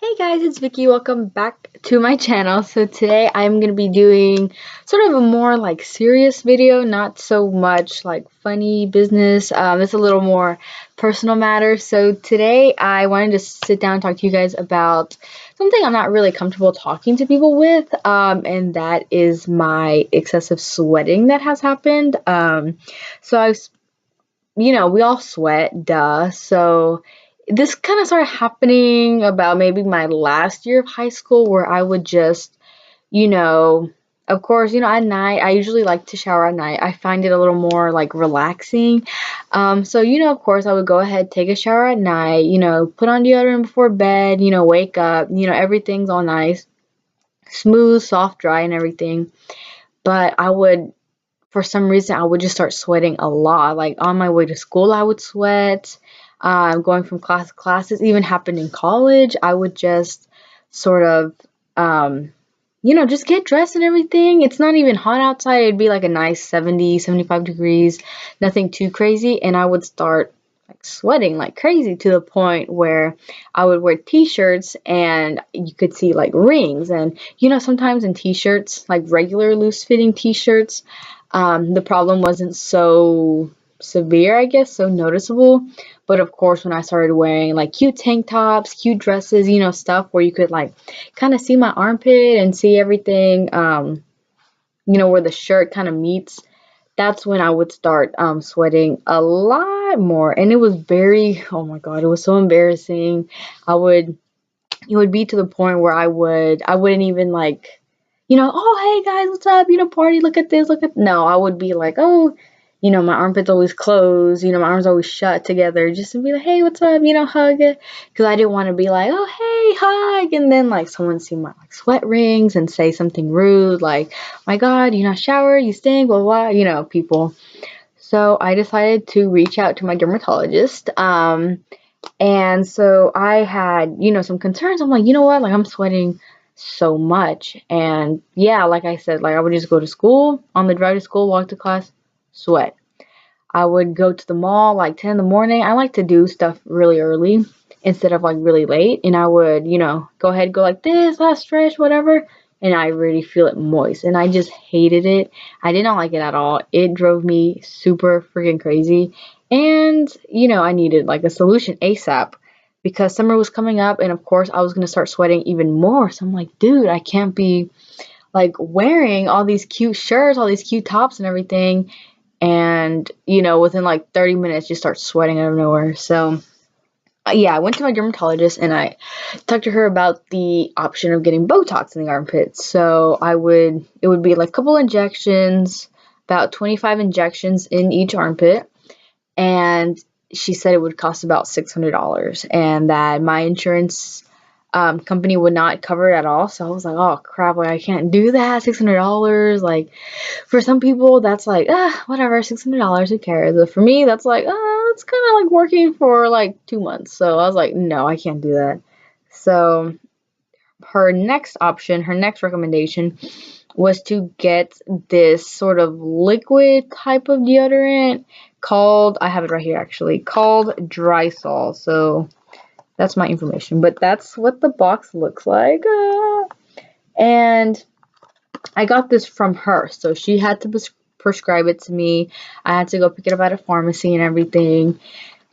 Hey guys, it's Vicky. Welcome back to my channel. So today I'm going to be doing sort of a more like serious video, not so much like funny business. It's a little more personal matter. So today I wanted to sit down and talk to you guys about something I'm not really comfortable talking to people with, and that is my excessive sweating that has happened. So we all sweat, duh. So this kind of started happening about maybe my last year of high school where I would just, you know, of course, at night, I usually like to shower at night. I find it a little more like relaxing. So, of course, I would go ahead, take a shower at night, put on deodorant before bed, wake up, everything's all nice, smooth, soft, dry, and everything. But for some reason, I would just start sweating a lot. Like on my way to school, I would sweat. Going from class to classes, even happened in college. I would just sort of, just get dressed and everything. It's not even hot outside. It'd be like a nice 70, 75 degrees, nothing too crazy. And I would start like sweating like crazy to the point where I would wear t-shirts and you could see like rings. And, sometimes in t-shirts, like regular loose fitting t-shirts, the problem wasn't so severe, I guess, so noticeable. But of course, when I started wearing like cute tank tops, cute dresses, stuff where you could like kind of see my armpit and see everything, where the shirt kind of meets, that's when I would start sweating a lot more. And it was oh my God, it was so embarrassing. It would be to the point where I wouldn't even like, oh, hey guys, what's up? Party, look at this, no, I would be like, oh, my armpits always closed, my arms always shut together just to be like, hey, what's up, hug it. Because I didn't want to be like, oh, hey, hug. And then like someone see my like sweat rings and say something rude, like, my God, you not shower, you stink, blah, blah, people. So I decided to reach out to my dermatologist. And so I had, some concerns. I'm like, you know what? Like, I'm sweating so much. And yeah, like I said, like I would just go to school, on the drive to school, walk to class, sweat. I would go to the mall like 10 in the morning. I like to do stuff really early instead of like really late. And I would, go ahead, go like this, last stretch, whatever. And I really feel it moist. And I just hated it. I did not like it at all. It drove me super freaking crazy. And, I needed like a solution ASAP because summer was coming up. And of course, I was going to start sweating even more. So I'm like, dude, I can't be like wearing all these cute shirts, all these cute tops and everything. And, within like 30 minutes, you start sweating out of nowhere. So, yeah, I went to my dermatologist and I talked to her about the option of getting Botox in the armpits. So it would be like a couple injections, about 25 injections in each armpit. And she said it would cost about $600 and that my insurance company would not cover it at all. So I was like, oh crap, like I can't do that. $600. Like for some people, that's like, whatever, $600, who cares? But for me, that's like, it's kind of like working for like 2 months. So I was like, no, I can't do that. So her next recommendation was to get this sort of liquid type of deodorant called, I have it right here actually, called DRYSOL. So that's my information, but that's what the box looks like. And I got this from her, so she had to prescribe it to me. I had to go pick it up at a pharmacy and everything.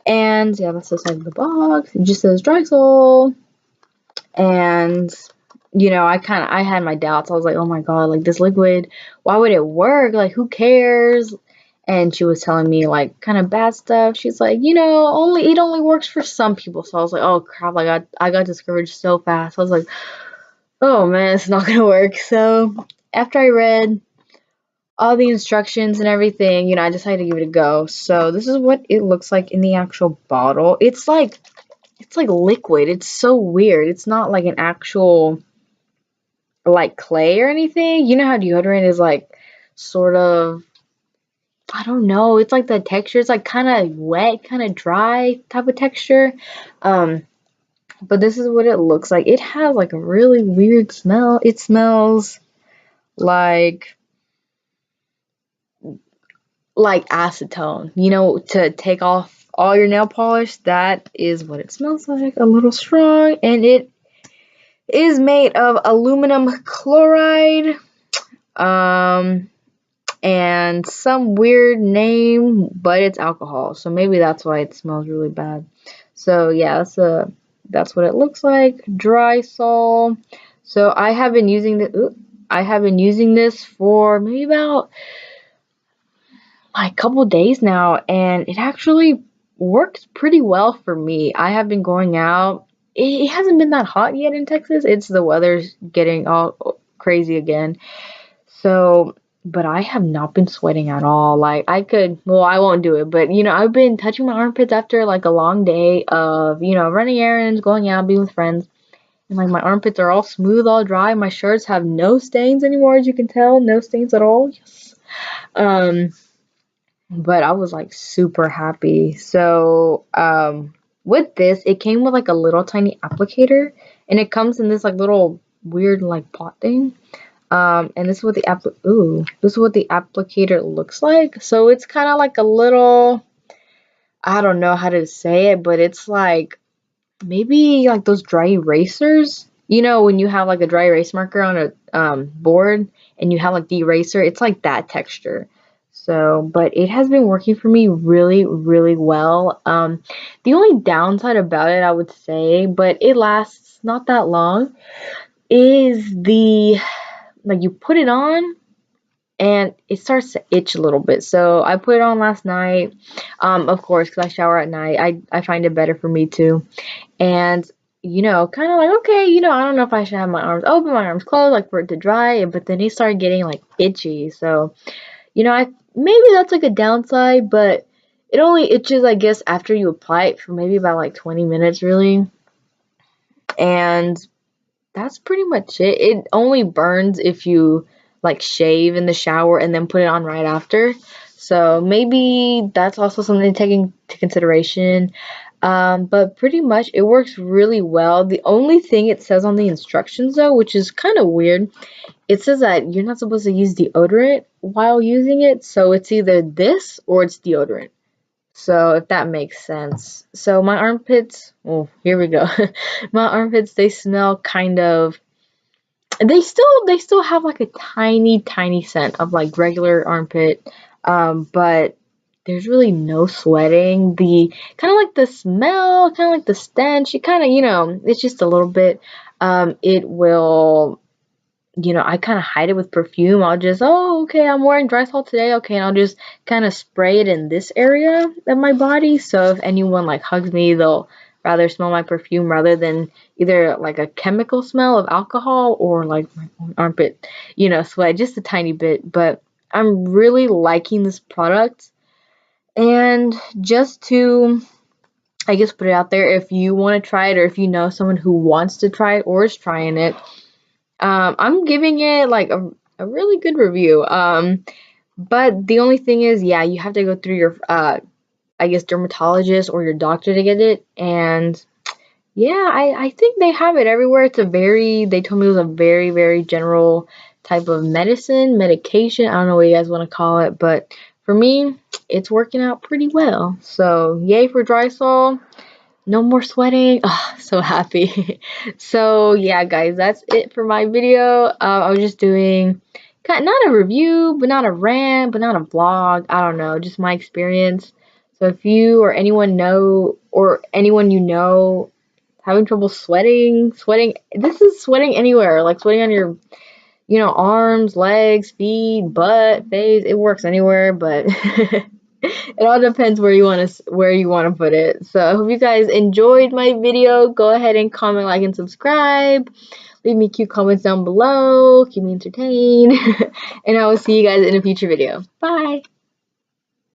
And yeah, that's the side of the box. It just says DRYSOL. And I had my doubts. I was like, oh my God, like this liquid, why would it work? Like, who cares? And she was telling me like kind of bad stuff. She's like, it only works for some people. So I was like, oh crap, like I got discouraged so fast. I was like, oh man, it's not gonna work. So after I read all the instructions and everything, I decided to give it a go. So this is what it looks like in the actual bottle. It's like liquid. It's so weird. It's not like an actual like clay or anything. You know how deodorant is like sort of, I don't know, it's like the texture is like kind of wet, kind of dry type of texture. But this is what it looks like. It has like a really weird smell. It smells like acetone, to take off all your nail polish. That is what it smells like. A little strong, and is made of aluminum chloride, and some weird name, but it's alcohol, so maybe that's why it smells really bad. So yeah, that's what it looks like. DRYSOL. So I have been using this for maybe about like a couple days now, and it actually works pretty well for me. I have been going out. It hasn't been that hot yet in Texas. It's the weather's getting all crazy again. So, but I have not been sweating at all. Like I won't do it, but I've been touching my armpits after like a long day of, running errands, going out, being with friends. And like my armpits are all smooth, all dry. My shirts have no stains anymore, as you can tell, no stains at all. Yes. But I was like super happy. So, with this, it came with like a little tiny applicator, and it comes in this like little weird like pot thing. And this is what the applicator looks like. So it's kind of like a little, I don't know how to say it, but it's like maybe like those dry erasers. When you have like a dry erase marker on a board and you have like the eraser, it's like that texture. So, but it has been working for me really, really well. The only downside about it, I would say, but it lasts not that long, is like you put it on and it starts to itch a little bit. So I put it on last night, of course, because I shower at night. I find it better for me too. And kind of like, okay, I don't know if I should have my arms open, my arms closed, like for it to dry. But then it started getting like itchy. So, maybe that's like a downside, but it only itches, I guess, after you apply it for maybe about like 20 minutes, really. And that's pretty much it. It only burns if you like shave in the shower and then put it on right after. So maybe that's also something to take into consideration. But pretty much it works really well. The only thing it says on the instructions though, which is kind of weird, it says that you're not supposed to use deodorant while using it. So it's either this or it's deodorant. So if that makes sense. So my armpits, oh, here we go. My armpits, they smell kind of, they still have like a tiny scent of like regular armpit, but there's really no sweating. The kind of like the smell, kind of like the stench, it kind of, it's just a little bit. It will, I kind of hide it with perfume. I'll just, oh, okay, I'm wearing DRYSOL today. Okay, and I'll just kind of spray it in this area of my body. So if anyone like hugs me, they'll rather smell my perfume rather than either like a chemical smell of alcohol or like my own armpit, sweat just a tiny bit. But I'm really liking this product. And just to, I guess, put it out there, if you want to try it or if you know someone who wants to try it or is trying it, I'm giving it like a really good review. But the only thing is, yeah, you have to go through your, I guess, dermatologist or your doctor to get it. And yeah, I think they have it everywhere. They told me it was a very, very general type of medication. I don't know what you guys want to call it, but for me, it's working out pretty well. So yay for DRYSOL. No more sweating. Oh, so happy. So yeah, guys, that's it for my video. I was just doing not a review, but not a rant, but not a vlog. I don't know, just my experience. So if you or anyone having trouble sweating, this is sweating anywhere, like sweating on your, arms, legs, feet, butt, face. It works anywhere, but it all depends where you want to put it. So I hope you guys enjoyed my video. Go ahead and comment, like, and subscribe. Leave me cute comments down below. Keep me entertained. And I will see you guys in a future video. Bye.